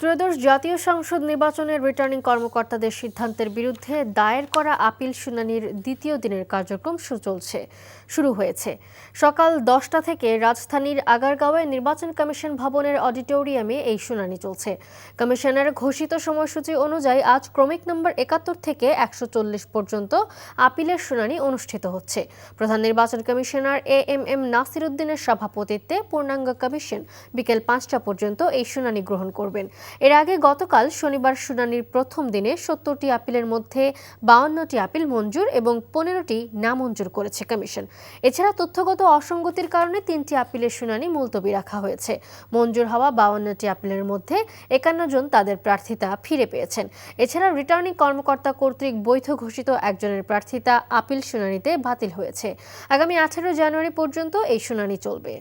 ত্রয়োদশ জাতীয় সংসদ নির্বাচনের রিটার্নিং কর্মকর্তাদের সিদ্ধান্তের বিরুদ্ধে দায়ের করা আপিল শুনানির দ্বিতীয় দিনের কার্যক্রম শুরু হয়েছে। সকাল 10টা থেকে রাজধানীর আগারগাঁওয়ে নির্বাচন কমিশন ভবনের অডিটোরিয়ামে এই শুনানি চলছে। কমিশনের ঘোষিত সময়সূচি অনুযায়ী আজ ক্রমিক নম্বর 71 থেকে 140 পর্যন্ত আপিলের শুনানি অনুষ্ঠিত হচ্ছে। প্রধান নির্বাচন কমিশনার এএমএম নাসির উদ্দিনের সভাপতিত্বে পূর্ণাঙ্গ কমিশন বিকেল 5টা পর্যন্ত এই শুনানি গ্রহণ করবেন। এর আগে গতকাল শনিবার শুনানির প্রথম দিনে 70টি আপিলের মধ্যে 52টি আপিল মঞ্জুর এবং 15টি নামঞ্জুর করেছে কমিশন। এছাড়া তথ্যগত অসঙ্গতির কারণে 3টি আপিলের শুনানি মুলতবি রাখা হয়েছে। মঞ্জুর হওয়া 52টি আপিলের মধ্যে 51 জন তাদের প্রার্থিতা ফিরে পেয়েছেন। এছাড়া রিটার্নিং কর্মকর্তা কর্তৃক বৈধ ঘোষিত একজনের প্রার্থিতা আপিল শুনানিতে বাতিল হয়েছে। আগামী 18 জানুয়ারি পর্যন্ত এই শুনানি চলবে।